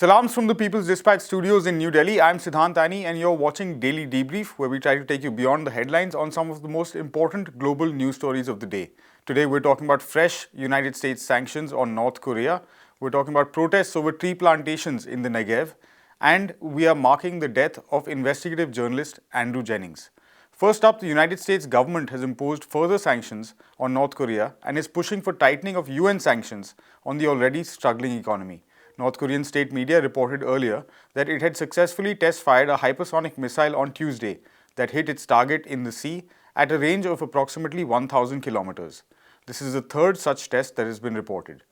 Salams from the People's Dispatch Studios in New Delhi. I'm Siddhant Ani, and you're watching Daily Debrief, where we try to take you beyond the headlines on some of the most important global news stories of the day. Today, we're talking about fresh United States sanctions on North Korea. We're talking about protests over tree plantations in the Negev, and we are marking the death of investigative journalist Andrew Jennings. First up, the United States government has imposed further sanctions on North Korea and is pushing for tightening of UN sanctions on the already struggling economy. North Korean state media reported earlier that it had successfully test-fired a hypersonic missile on Tuesday that hit its target in the sea at a range of approximately 1,000 kilometers. This is the third such test that has been reported.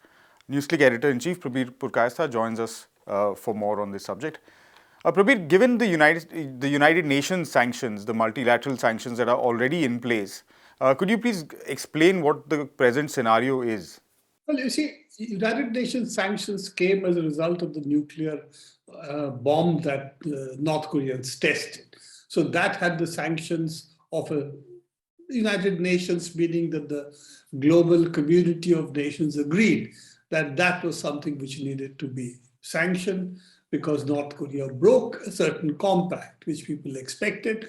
Newsclick editor-in-chief Prabir Purkayastha joins us for more on this subject. Prabir, given the United Nations sanctions, the multilateral sanctions that are already in place, could you please explain what the present scenario is? Well, you see, United Nations sanctions came as a result of the nuclear bomb that North Koreans tested. So that had the sanctions of a United Nations, meaning that the global community of nations agreed that that was something which needed to be sanctioned because North Korea broke a certain compact, which people expected.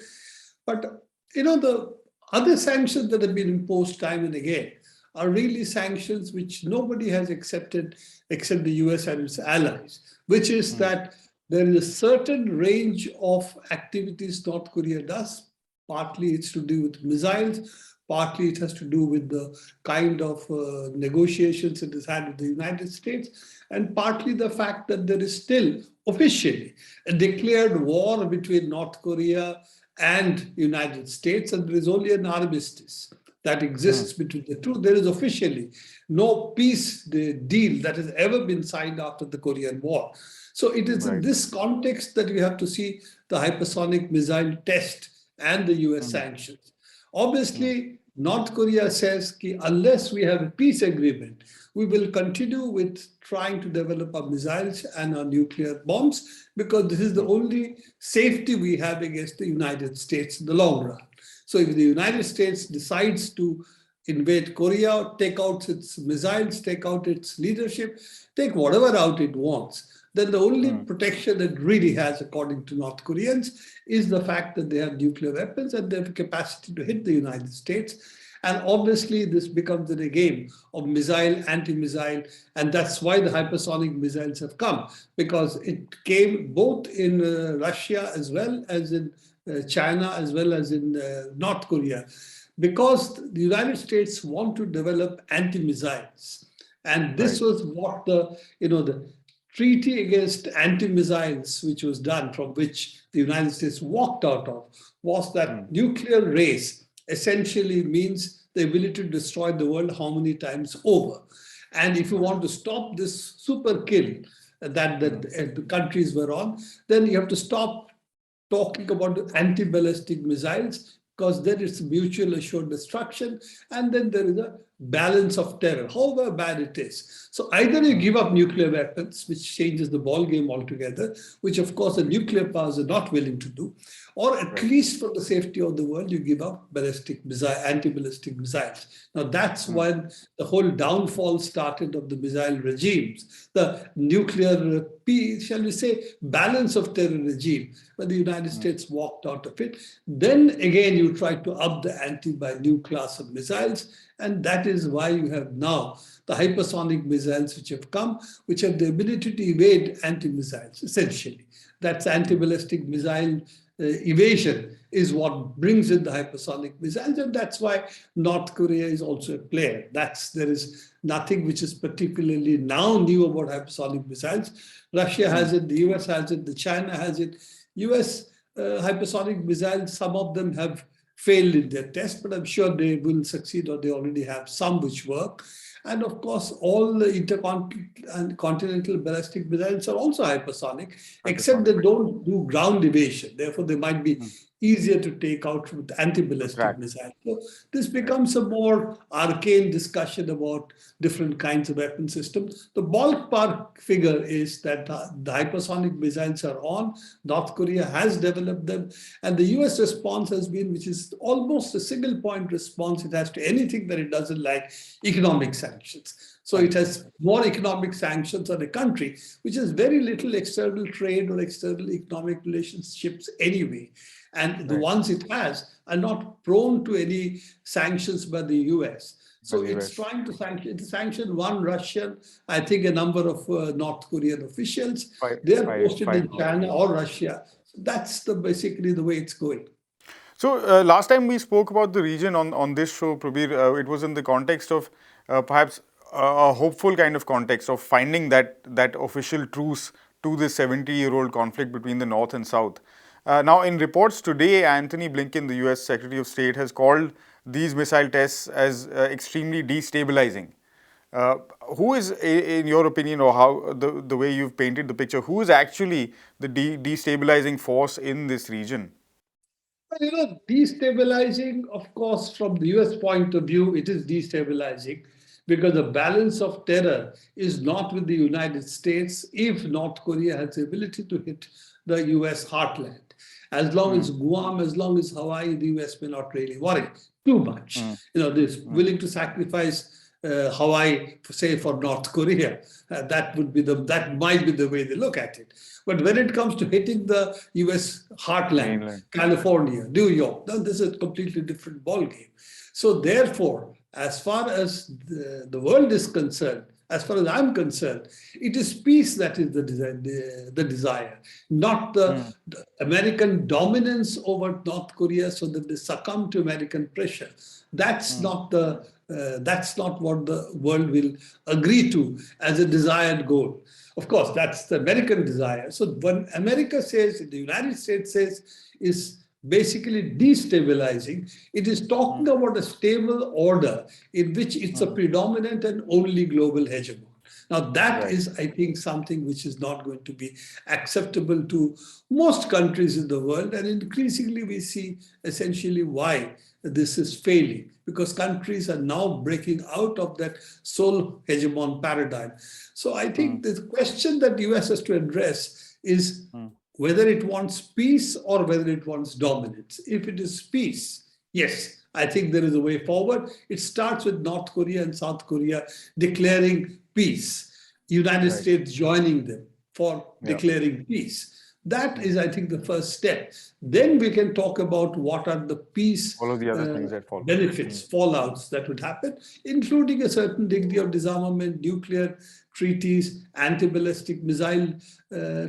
But, the other sanctions that have been imposed time and again are really sanctions which nobody has accepted except the US and its allies, which is that there is a certain range of activities North Korea does. Partly it's to do with missiles, partly it has to do with the kind of negotiations it has had with the United States, and partly the fact that there is still officially a declared war between North Korea and United States, and there is only an armistice that exists between the two. There is officially no peace deal that has ever been signed after the Korean War. So it is in this context that we have to see the hypersonic missile test and the US sanctions. Obviously, North Korea says that unless we have a peace agreement, we will continue with trying to develop our missiles and our nuclear bombs because this is the only safety we have against the United States in the long run. So if the United States decides to invade Korea, take out its missiles, take out its leadership, take whatever out it wants, then the only protection it really has, according to North Koreans, is the fact that they have nuclear weapons and they have capacity to hit the United States. And obviously, this becomes a game of missile, anti-missile, and that's why the hypersonic missiles have come, because it came both in Russia as well as in China as well as in North Korea, because the United States want to develop anti-missiles. And this was what the treaty against anti-missiles, which was done, from which the United States walked out of, was that nuclear race essentially means the ability to destroy the world how many times over. And if you want to stop this super kill that the countries were on, then you have to stop talking about anti-ballistic missiles, because then it's mutual assured destruction, and then there is a balance of terror, however bad it is. So either you give up nuclear weapons, which changes the ball game altogether, which of course the nuclear powers are not willing to do, or at least for the safety of the world, you give up anti-ballistic missiles. Now that's when the whole downfall started of the missile regimes, the nuclear, shall we say, balance of terror regime, when the United States walked out of it. Then again, you try to up the ante by new class of missiles, and that is why you have now the hypersonic missiles which have come, which have the ability to evade anti-missiles, essentially. That's anti-ballistic missile evasion is what brings in the hypersonic missiles, and that's why North Korea is also a player. There is nothing which is particularly now new about hypersonic missiles. Russia has it, the US has it, the China has it. US hypersonic missiles, some of them have failed in their test, but I'm sure they will succeed, or they already have some which work. And of course, all the intercontinental ballistic missiles are also hypersonic, except they don't do ground evasion. Therefore, they might be easier to take out with anti-ballistic missiles. So this becomes a more arcane discussion about different kinds of weapon systems. The ballpark figure is that the hypersonic missiles are on. North Korea has developed them, and the US response has been, which is almost a single point response it has to anything that it doesn't like, economic sanctions. So it has more economic sanctions on a country which has very little external trade or external economic relationships anyway. And the ones it has are not prone to any sanctions by the US. By So the it's US. trying to sanction one Russian, I think a number of North Korean officials. They are posted in North China Koreans. or Russia. That's basically the way it's going. So last time we spoke about the region on this show, Prabir, it was in the context of perhaps a hopeful kind of context of finding that official truce to this 70-year-old conflict between the North and South. Now, in reports today, Anthony Blinken, the US Secretary of State, has called these missile tests as extremely destabilizing. Uh, who is, in your opinion, or how the way you've painted the picture, who is actually the destabilizing force in this region? Well, destabilizing, of course, from the US point of view, it is destabilizing because the balance of terror is not with the United States if North Korea has the ability to hit the US heartland. As long as Guam, as long as Hawaii, the US may not really worry too much. They're willing to sacrifice Hawaii, say for North Korea. That might be the way they look at it. But when it comes to hitting the U.S. heartland, Mainland. California, New York, then this is a completely different ballgame. So therefore, as far as the world is concerned, as far as I'm concerned, it is peace that is the desire, not the American dominance over North Korea so that they succumb to American pressure. That's not what the world will agree to as a desired goal. Of course, that's the American desire. So when America says, the United States says, is basically destabilizing, it is talking about a stable order in which it's a predominant and only global hegemon. Now, that is, I think, something which is not going to be acceptable to most countries in the world. And increasingly, we see essentially why this is failing, because countries are now breaking out of that sole hegemon paradigm. So I think the question that the US has to address is whether it wants peace or whether it wants dominance. If it is peace, yes, I think there is a way forward. It starts with North Korea and South Korea declaring peace, United States joining them for declaring peace. That is, I think, the first step. Then we can talk about what are the peace All of the other things that follow. benefits, fallouts that would happen, including a certain degree of disarmament, nuclear treaties, anti-ballistic missile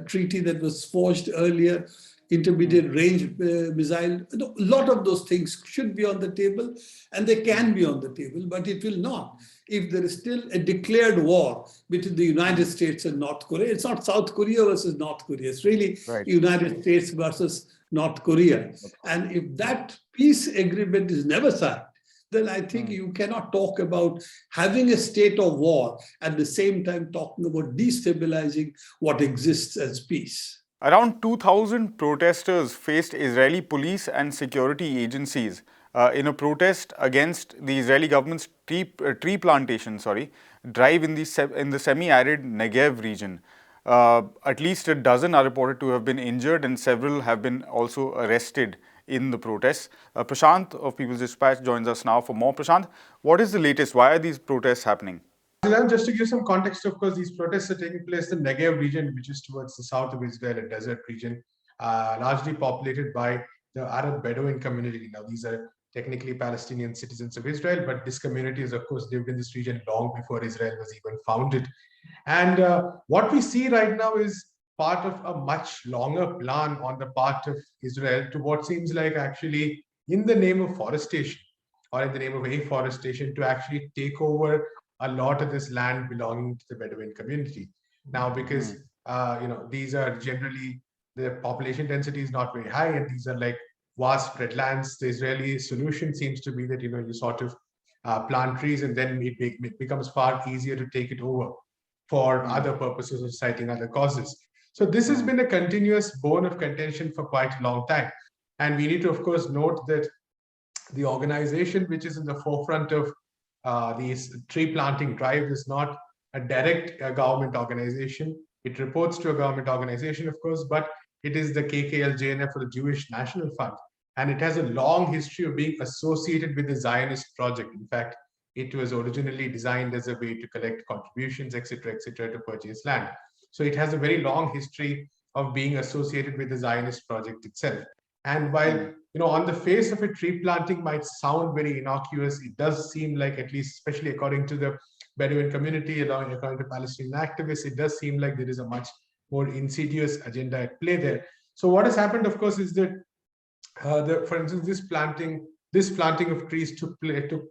treaty that was forged earlier, intermediate range missile. A lot of those things should be on the table, and they can be on the table, but it will not if there is still a declared war between the United States and North Korea. It's not South Korea versus North Korea. It's really United States versus North Korea. And if that peace agreement is never signed, then I think you cannot talk about having a state of war at the same time talking about destabilizing what exists as peace. Around 2,000 protesters faced Israeli police and security agencies in a protest against the Israeli government's tree plantation drive in the semi-arid Negev region. At least a dozen are reported to have been injured, and several have been also arrested in the protests. Prashant of People's Dispatch joins us now for more. Prashant, what is the latest? Why are these protests happening? Just to give some context, of course, these protests are taking place in the Negev region, which is towards the south of Israel, a desert region, largely populated by the Arab Bedouin community. Now, these are technically Palestinian citizens of Israel, but this community has, of course, lived in this region long before Israel was even founded. And what we see right now is part of a much longer plan on the part of Israel to what seems like actually in the name of forestation or in the name of afforestation to actually take over a lot of this land belonging to the Bedouin community. Now, because these are generally, the population density is not very high, and these are like vast spread lands. The Israeli solution seems to be that you sort of plant trees, and then it becomes far easier to take it over for other purposes of citing other causes. So this has been a continuous bone of contention for quite a long time, and we need to, of course, note that the organization which is in the forefront of these tree planting drives is not a direct government organization. It reports to a government organization, of course, but it is the KKL-JNF, or the Jewish National Fund. And it has a long history of being associated with the Zionist project. In fact, it was originally designed as a way to collect contributions, etc., to purchase land. So it has a very long history of being associated with the Zionist project itself. And while on the face of it, tree planting might sound very innocuous, it does seem like, at least especially according to the Bedouin community, according to Palestinian activists, it does seem like there is a much more insidious agenda at play there. So what has happened, of course, is that for instance, this planting of trees took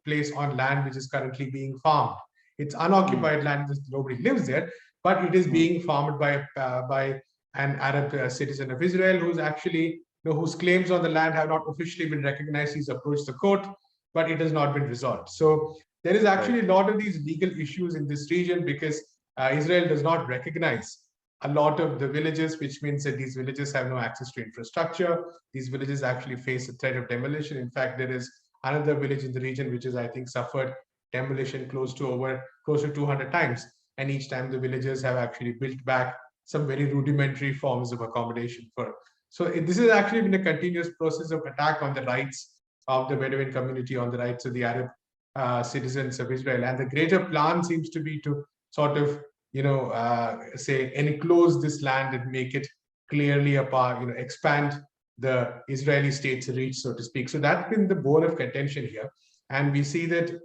place on land which is currently being farmed. It's unoccupied land; nobody lives there, but it is being farmed by an Arab citizen of Israel who's actually whose claims on the land have not officially been recognized. He's approached the court, but it has not been resolved. So there is actually a lot of these legal issues in this region because Israel does not recognize a lot of the villages, which means that these villages have no access to infrastructure. These villages actually face a threat of demolition. In fact, there is another village in the region which has, I think, suffered demolition close to 200 times. And each time the villagers have actually built back some very rudimentary forms of accommodation for. So this has actually been a continuous process of attack on the rights of the Bedouin community, on the rights of the Arab citizens of Israel. And the greater plan seems to be to sort of say enclose this land and make it clearly apart, expand the Israeli state's reach, so to speak. So that's been the bone of contention here. And we see that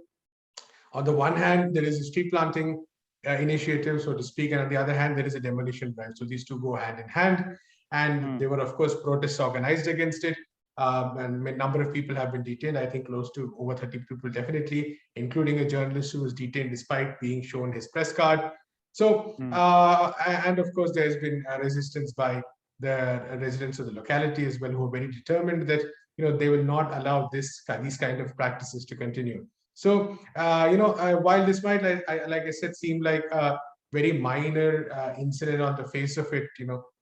on the one hand, there is a tree planting initiative, so to speak, and on the other hand, there is a demolition drive. So these two go hand in hand. And there were, of course, protests organized against it. And a number of people have been detained. I think close to over 30 people, definitely, including a journalist who was detained despite being shown his press card. So, and of course, there's been resistance by the residents of the locality as well, who are very determined that they will not allow these kind of practices to continue. So, while this might, like I said, seem like a very minor incident on the face of it,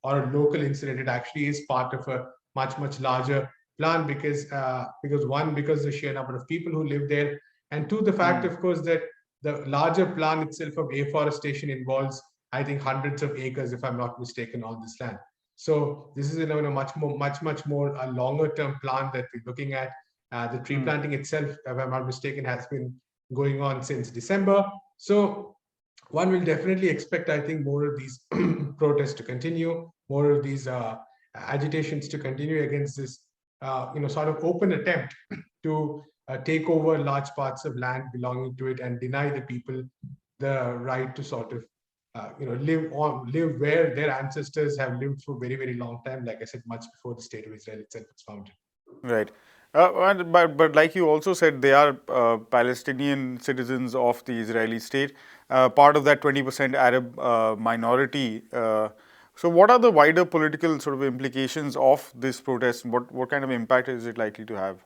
or a local incident, it actually is part of a much larger plan because the sheer number of people who live there, and two, the fact, of course, that the larger plan itself of afforestation involves, I think, hundreds of acres, if I'm not mistaken, on this land. So this is a much more a longer term plan that we're looking at. The tree planting itself, if I'm not mistaken, has been going on since December. So one will definitely expect, I think, more of these protests to continue, more of these agitations to continue against this, sort of open attempt to take over large parts of land belonging to it and deny the people the right to sort of, live where their ancestors have lived for a very, very long time. Like I said, much before the state of Israel itself was founded. Right. But like you also said, they are Palestinian citizens of the Israeli state, part of that 20% Arab minority. So what are the wider political sort of implications of this protest? What kind of impact is it likely to have?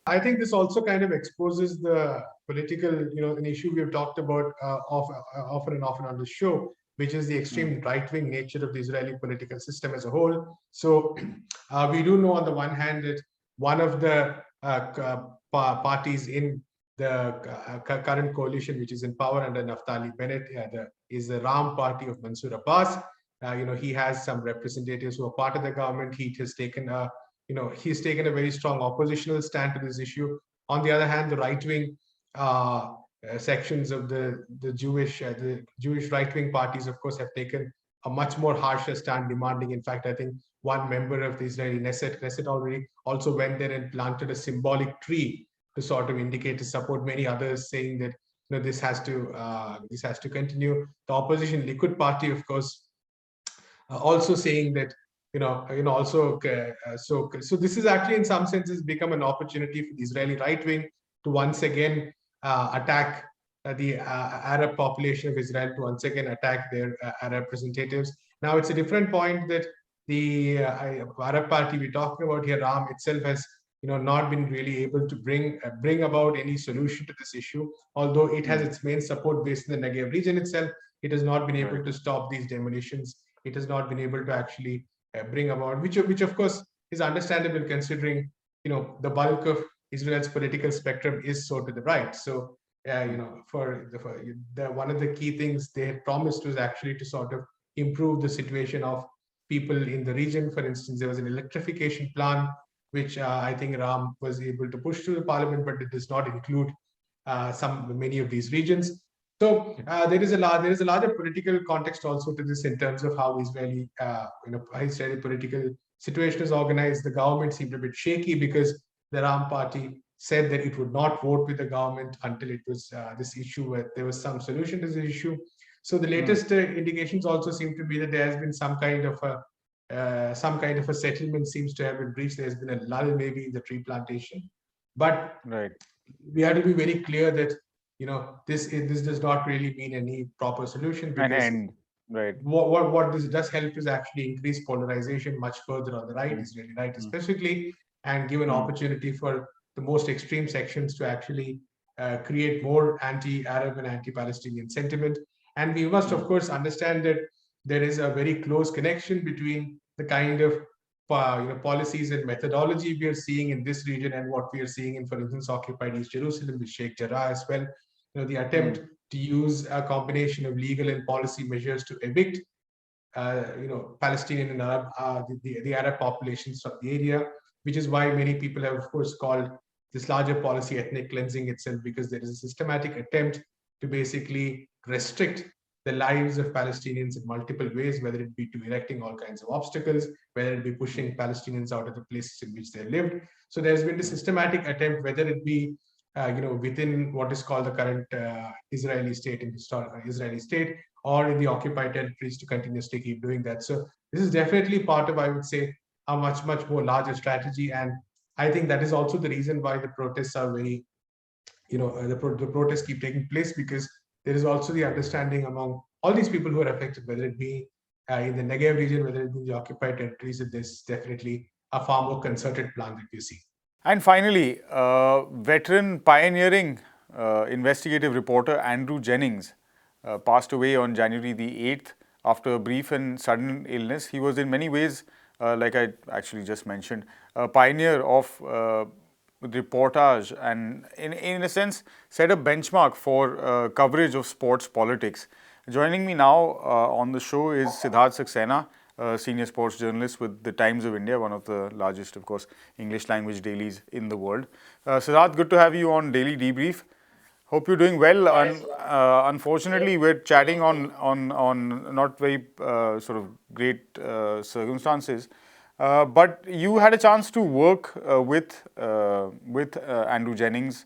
I think this also kind of exposes the political, an issue we've talked about often and often on the show, which is the extreme right-wing nature of the Israeli political system as a whole. So we do know on the one hand that one of the parties in the current coalition, which is in power under Naftali Bennett, is the Ram party of Mansour Abbas. He has some representatives who are part of the government. He has taken he's taken a very strong oppositional stand to this issue. On the other hand, the right-wing sections of the Jewish right-wing parties, of course, have taken a much more harsher stand, demanding. In fact, I think one member of the Israeli Knesset already also went there and planted a symbolic tree to sort of indicate his support. Many others saying that this has to continue. The opposition Likud party, of course, also saying that so this is actually in some senses become an opportunity for the Israeli right wing to once again attack the Arab population of Israel, to once again attack their Arab representatives. Now it's a different point that the Arab party we're talking about here, Ram itself, has not been really able to bring about any solution to this issue. Although it has its main support base in the Negev region itself, it has not been able to stop these demolitions. It has not been able to actually bring about, which of course is understandable considering the bulk of Israel's political spectrum is so to the right. So for one of the key things they had promised was actually to sort of improve the situation of people in the region. For instance, there was an electrification plan which I think Ram was able to push through the parliament, but it does not include many of these regions. So there is a larger political context also to this in terms of how Israeli political situation is organized. The government seemed a bit shaky because the Ram Party said that it would not vote with the government until it was this issue where there was some solution to the issue. So the latest indications also seem to be that there has been some kind of a settlement seems to have been reached. There's been a lull maybe in the tree plantation, but Right. we have to be very clear that this does not really mean any proper solution, An because end. Right. what this does help is actually increase polarization much further on the right, Israeli right specifically, and give an opportunity for the most extreme sections to actually create more anti-Arab and anti-Palestinian sentiment. And we must, of course, understand that there is a very close connection between the kind of policies and methodology we are seeing in this region and what we are seeing in, for instance, occupied East Jerusalem with Sheikh Jarrah as well. The attempt to use a combination of legal and policy measures to evict Palestinian and Arab, the Arab populations from the area, which is why many people have, of course, called this larger policy ethnic cleansing itself, because there is a systematic attempt to basically restrict the lives of Palestinians in multiple ways, whether it be to erecting all kinds of obstacles, whether it be pushing Palestinians out of the places in which they lived. So there's been a systematic attempt, whether it be within what is called the current Israeli state and historical Israeli state, or in the occupied territories, to continuously keep doing that. So this is definitely part of, I would say, a much more larger strategy. And I think that is also the reason why the protests are very, the protests keep taking place, because there is also the understanding among all these people who are affected, whether it be in the Negev region, whether it be in the occupied territories, that there's definitely a far more concerted plan that we see. And finally, veteran pioneering investigative reporter Andrew Jennings passed away on January the 8th after a brief and sudden illness. He was in many ways, like I actually just mentioned, a pioneer of reportage, and in a sense set a benchmark for coverage of sports politics. Joining me now on the show is Siddharth Saxena, senior sports journalist with the Times of India, one of the largest, of course, English language dailies in the world. Siddharth, good to have you on Daily Debrief. Hope you're doing well. Unfortunately, we're chatting on not very sort of great circumstances. But you had a chance to work with Andrew Jennings,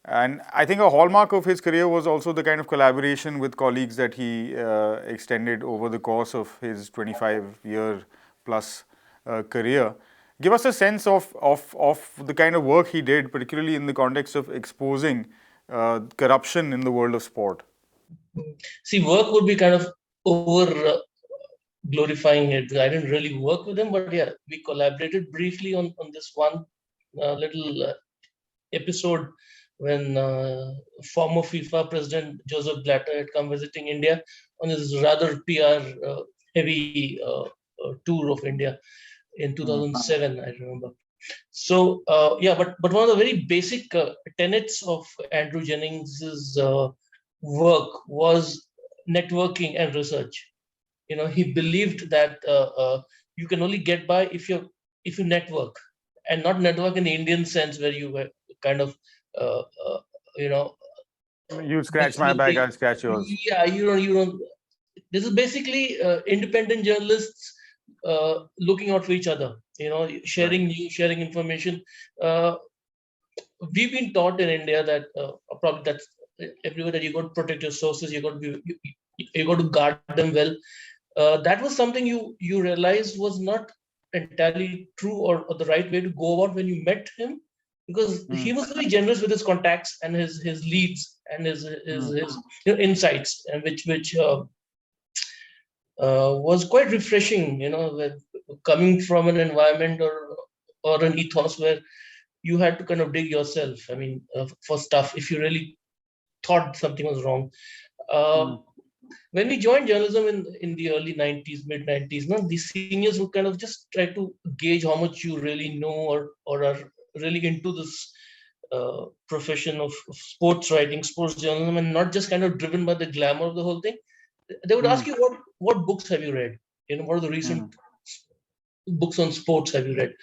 and I think a hallmark of his career was also the kind of collaboration with colleagues that he extended over the course of his 25-year plus career. Give us a sense of the kind of work he did, particularly in the context of exposing corruption in the world of sport. See, work would be kind of over glorifying it. I didn't really work with him, but yeah, we collaborated briefly on this one little episode when former FIFA president Joseph Blatter had come visiting India on his rather PR heavy tour of India in 2007, I remember. So yeah, but one of the very basic tenets of Andrew Jennings's work was networking and research. He believed that you can only get by if you network, and not network in the Indian sense where you were kind of you scratch my back, I'll scratch yours. Yeah, you don't. This is basically independent journalists looking out for each other. Sharing news, sharing information. We've been taught in India that probably that's everywhere, that you got to protect your sources. You got to guard them well. That was something you realized was not entirely true or the right way to go about when you met him, because he was very generous with his contacts and his leads and his insights, and which was quite refreshing. Coming from an environment or an ethos where you had to kind of dig yourself. I mean, for stuff if you really thought something was wrong. When we joined journalism in the early 90s, mid 90s, these seniors would kind of just try to gauge how much you really know or are really into this profession of sports writing, sports journalism, and not just kind of driven by the glamour of the whole thing. They would ask you, what books have you read? What are the recent books on sports have you read?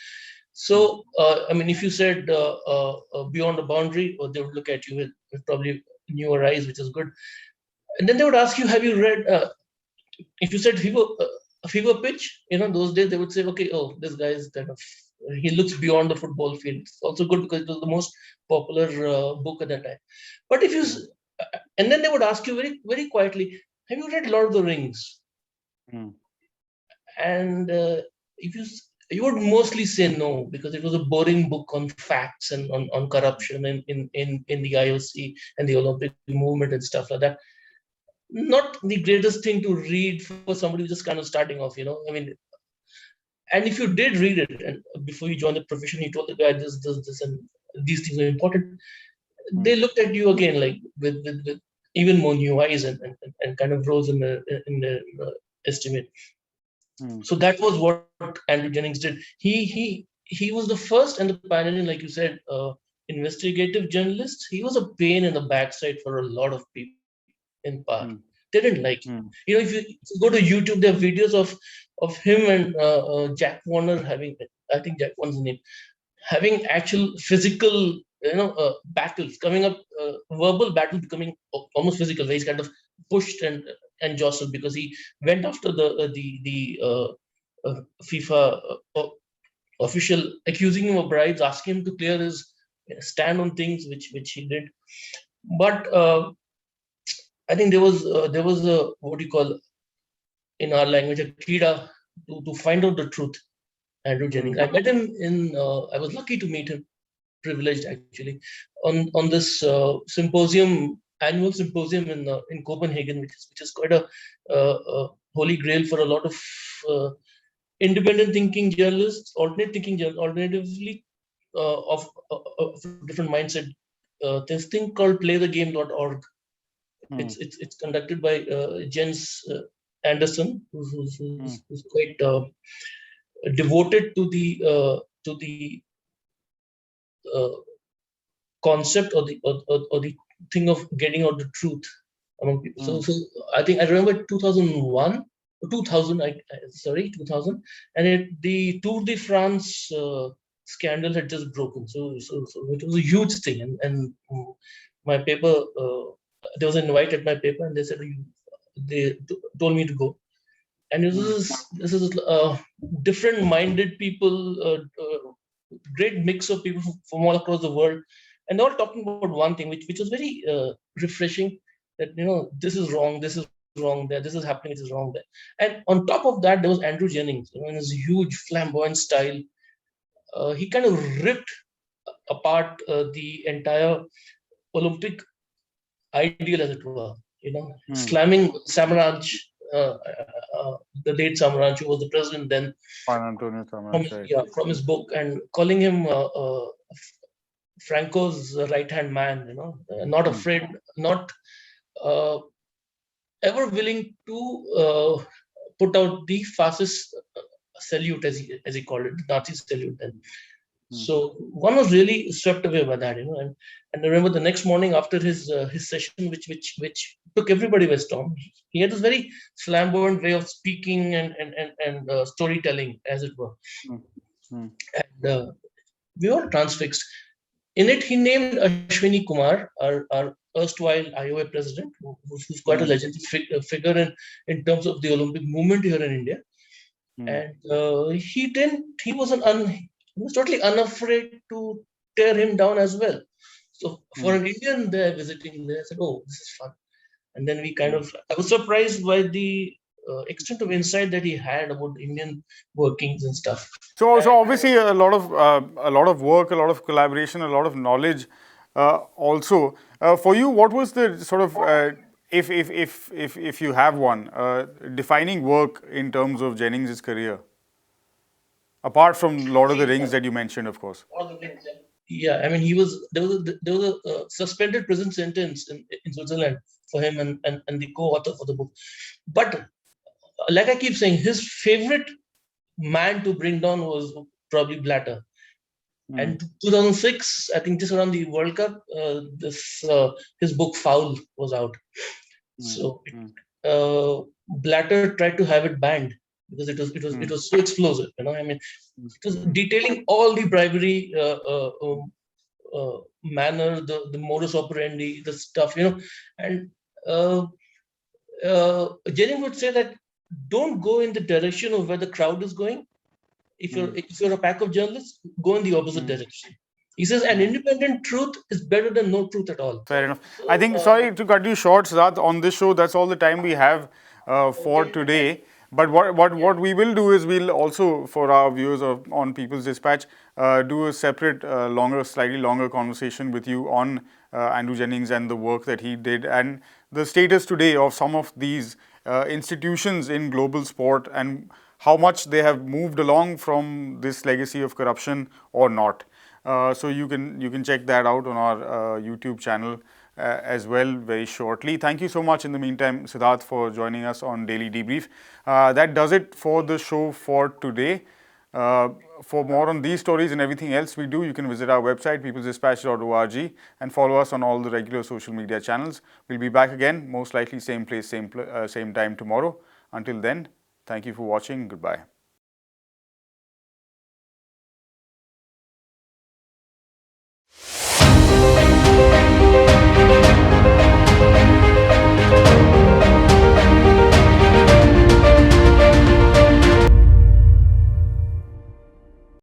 So, I mean, if you said Beyond the Boundary, or they would look at you with probably newer eyes, which is good. And then they would ask you, have you read? If you said a fever pitch, those days they would say, okay, oh, this guy is kind of, he looks beyond the football field. It's also good because it was the most popular book at that time. But if you, and then they would ask you very, very quietly, have you read Lord of the Rings? And if you would mostly say no, because it was a boring book on facts and on corruption in the IOC and the Olympic movement and stuff like that. Not the greatest thing to read for somebody who's just kind of starting off, I mean, and if you did read it and before you joined the profession, you told the guy this, and these things are important, they looked at you again like with even more new eyes and kind of rose in the estimate. So that was what Andrew Jennings did. He was the first and the pioneer, like you said, investigative journalist. He was a pain in the backside for a lot of people in power. They didn't like him. If you go to YouTube, there are videos of him and Jack Warner having, I think Jack Warner's name, having actual physical, battles coming up, verbal battle becoming almost physical, where he's kind of pushed and jostled because he went after the FIFA official, accusing him of bribes, asking him to clear his stand on things, which he did. But I think there was a, what do you call, in our language, a kida to find out the truth. Andrew Jennings. I met him I was lucky to meet him, privileged actually, on this annual symposium in Copenhagen, which is quite a holy grail for a lot of independent thinking journalists, alternatively of different mindset. This thing called playthegame.org. It's conducted by Jens Anderson, who's quite devoted to the concept or the thing of getting out the truth among people. So I think I remember 2000, and the Tour de France scandal had just broken. So it was a huge thing, and my paper, there was an invite at my paper, and they said they told me to go. And this is different minded people, great mix of people from all across the world, and they're all talking about one thing, which was very refreshing. That this is wrong, this is wrong there, this is happening, it is wrong there. And on top of that, there was Andrew Jennings, in his huge flamboyant style. He kind of ripped apart the entire Olympic ideal, as it were. Slamming Samaranch, the late Samaranch, who was the president then, from his book, and calling him Franco's right-hand man. Not afraid, not ever willing to put out the fascist salute, as he called it, the Nazi salute then. So one was really swept away by that, and I remember the next morning after his session, which took everybody by storm. He had this very flamboyant way of speaking and storytelling, as it were, and we were transfixed. In it, he named Ashwini Kumar, our erstwhile IOA president, who's quite a legendary figure in terms of the Olympic movement here in India, and he was totally unafraid to tear him down as well. So for an Indian there visiting there, I said, oh, this is fun. And then we I was surprised by the extent of insight that he had about Indian workings and stuff. So obviously a lot of work, a lot of collaboration, a lot of knowledge. Also, for you, what was the sort of if you have one defining work in terms of Jennings' career? Apart from Lord of the Rings that you mentioned, of course. Yeah, I mean, there was a suspended prison sentence in Switzerland for him and the co-author for the book. But like I keep saying, his favorite man to bring down was probably Blatter. And 2006, I think just around the World Cup, his book Foul was out. So Blatter tried to have it banned, because it was so explosive, I mean, it was detailing all the bribery manner, the modus operandi, the stuff, and Jennings would say that don't go in the direction of where the crowd is going. If you're a pack of journalists, go in the opposite direction. He says an independent truth is better than no truth at all. Fair enough. So, I think, sorry to cut you short, Siddharth, on this show, that's all the time we have for today. But what we will do is we'll also, for our viewers on People's Dispatch, do a separate, slightly longer conversation with you on Andrew Jennings and the work that he did and the status today of some of these institutions in global sport and how much they have moved along from this legacy of corruption or not. So you can check that out on our YouTube channel as well very shortly. Thank you so much in the meantime, Siddharth, for joining us on Daily Debrief. That does it for the show for today. For more on these stories and everything else we do, you can visit our website, peoplesdispatch.org, and follow us on all the regular social media channels. We'll be back again, most likely same place, same time tomorrow. Until then, thank you for watching. Goodbye.